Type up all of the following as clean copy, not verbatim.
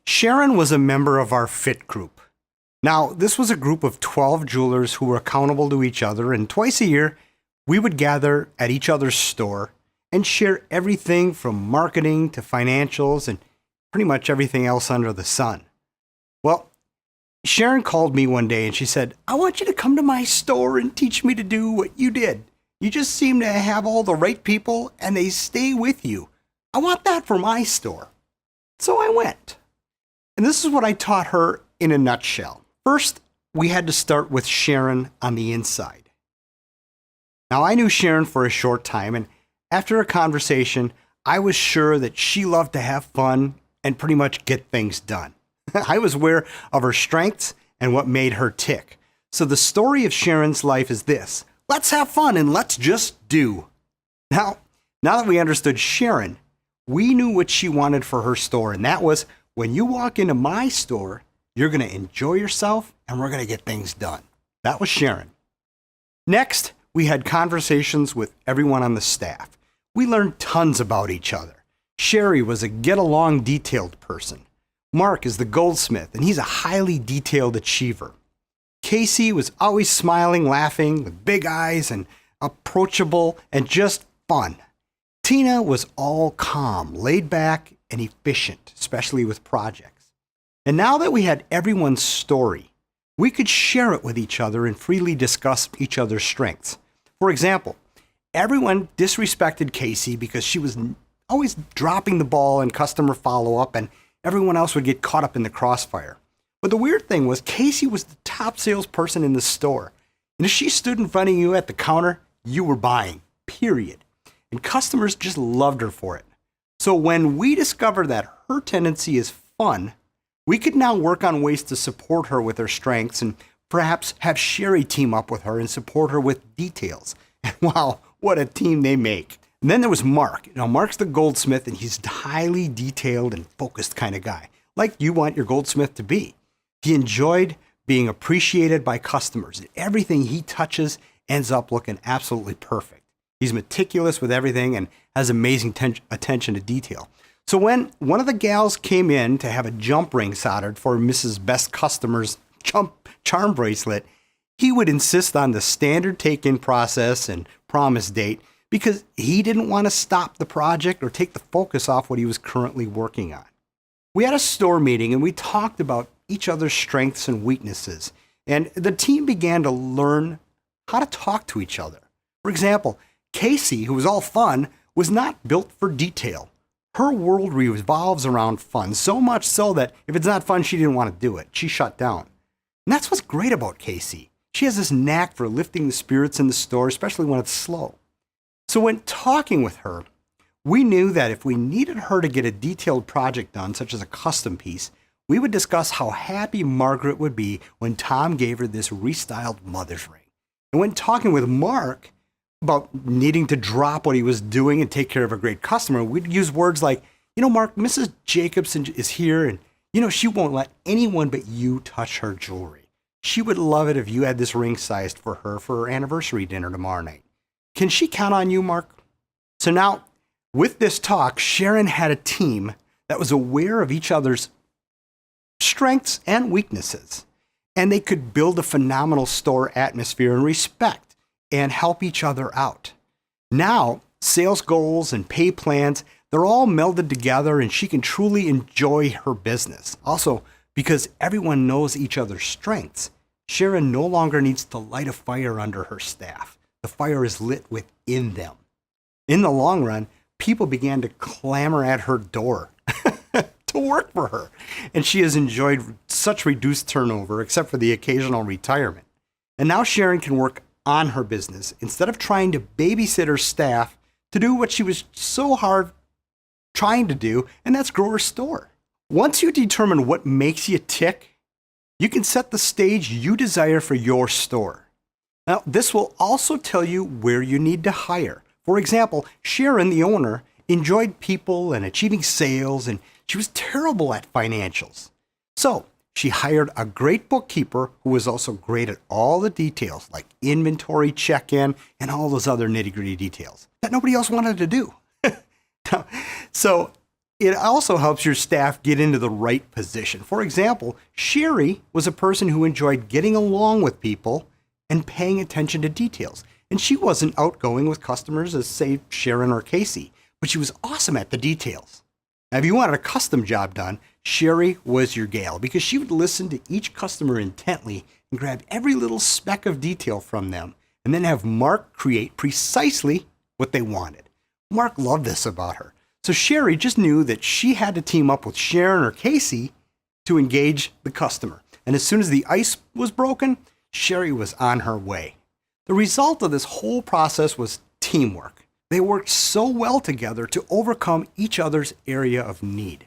Sharon was a member of our FIT group. Now, this was a group of 12 jewelers who were accountable to each other, and twice a year, we would gather at each other's store and share everything from marketing to financials and pretty much everything else under the sun. Well, Sharon called me one day and she said, "I want you to come to my store and teach me to do what you did. You just seem to have all the right people and they stay with you. I want that for my store." So I went. And this is what I taught her in a nutshell. First, we had to start with Sharon on the inside. Now, I knew Sharon for a short time, and after a conversation, I was sure that she loved to have fun and pretty much get things done. I was aware of her strengths and what made her tick. So the story of Sharon's life is this: let's have fun and let's just do. Now that we understood Sharon, we knew what she wanted for her store, and that was, when you walk into my store, you're going to enjoy yourself and we're going to get things done. That was Sharon. Next, we had conversations with everyone on the staff. We learned tons about each other. Sherry was a get-along detailed person. Mark is the goldsmith, and he's a highly detailed achiever. Casey was always smiling, laughing, with big eyes, and approachable, and just fun. Tina was all calm, laid back, and efficient, especially with projects. And now that we had everyone's story, we could share it with each other and freely discuss each other's strengths. For example, everyone disrespected Casey because she was always dropping the ball in customer follow-up, and everyone else would get caught up in the crossfire. But the weird thing was, Casey was the top salesperson in the store. And if she stood in front of you at the counter, you were buying, period. And customers just loved her for it. So when we discovered that her tendency is fun, we could now work on ways to support her with her strengths and perhaps have Sherry team up with her and support her with details. And wow, what a team they make. And then there was Mark. Now, Mark's the goldsmith, and he's a highly detailed and focused kind of guy, like you want your goldsmith to be. He enjoyed being appreciated by customers. Everything he touches ends up looking absolutely perfect. He's meticulous with everything and has amazing attention to detail. So when one of the gals came in to have a jump ring soldered for Mrs. Best Customer's charm bracelet, he would insist on the standard take-in process and promise date because he didn't want to stop the project or take the focus off what he was currently working on. We had a store meeting and we talked about each other's strengths and weaknesses, and the team began to learn how to talk to each other. For example, Casey, who was all fun, was not built for detail. Her world revolves around fun, so much so that if it's not fun, she didn't want to do it. She shut down. And that's what's great about Casey. She has this knack for lifting the spirits in the store, especially when it's slow. So when talking with her, we knew that if we needed her to get a detailed project done, such as a custom piece, we would discuss how happy Margaret would be when Tom gave her this restyled mother's ring. And when talking with Mark about needing to drop what he was doing and take care of a great customer, we'd use words like, "Mark, Mrs. Jacobson is here, and, she won't let anyone but you touch her jewelry. She would love it if you had this ring sized for her anniversary dinner tomorrow night. Can she count on you, Mark?" So now, with this talk, Sharon had a team that was aware of each other's strengths and weaknesses, and they could build a phenomenal store atmosphere and respect and help each other out. Now, sales goals and pay plans, they're all melded together, and she can truly enjoy her business. Also, because everyone knows each other's strengths, Sharon no longer needs to light a fire under her staff. The fire is lit within them. In the long run, people began to clamor at her door to work for her, and she has enjoyed such reduced turnover, except for the occasional retirement. And now Sharon can work on her business instead of trying to babysit her staff to do what she was so hard trying to do, and that's grow her store. Once you determine what makes you tick, you can set the stage you desire for your store. Now, this will also tell you where you need to hire. For example, Sharon, the owner, enjoyed people and achieving sales, and she was terrible at financials. So she hired a great bookkeeper who was also great at all the details, like inventory check-in and all those other nitty-gritty details that nobody else wanted to do. So it also helps your staff get into the right position. For example, Sherry was a person who enjoyed getting along with people and paying attention to details. And she wasn't outgoing with customers as, say, Sharon or Casey, but she was awesome at the details. Now, if you wanted a custom job done, Sherry was your gal because she would listen to each customer intently and grab every little speck of detail from them and then have Mark create precisely what they wanted. Mark loved this about her. So Sherry just knew that she had to team up with Sharon or Casey to engage the customer. And as soon as the ice was broken, Sherry was on her way. The result of this whole process was teamwork. They worked so well together to overcome each other's area of need.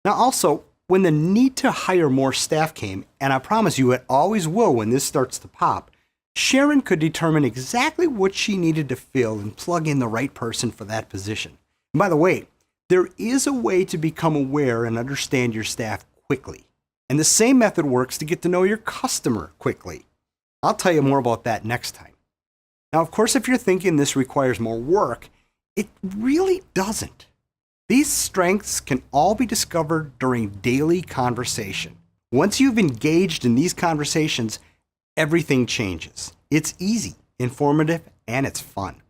Now also, when the need to hire more staff came, and I promise you it always will when this starts to pop, Sharon could determine exactly what she needed to fill and plug in the right person for that position. And by the way, there is a way to become aware and understand your staff quickly. And the same method works to get to know your customer quickly. I'll tell you more about that next time. Now, of course, if you're thinking this requires more work, it really doesn't. These strengths can all be discovered during daily conversation. Once you've engaged in these conversations, everything changes. It's easy, informative, and it's fun.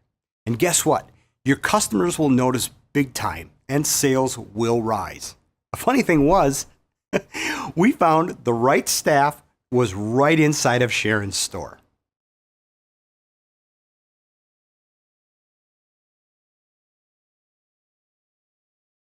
And guess what? Your customers will notice big time, and sales will rise. A funny thing was, we found the right staff was right inside of Sharon's store.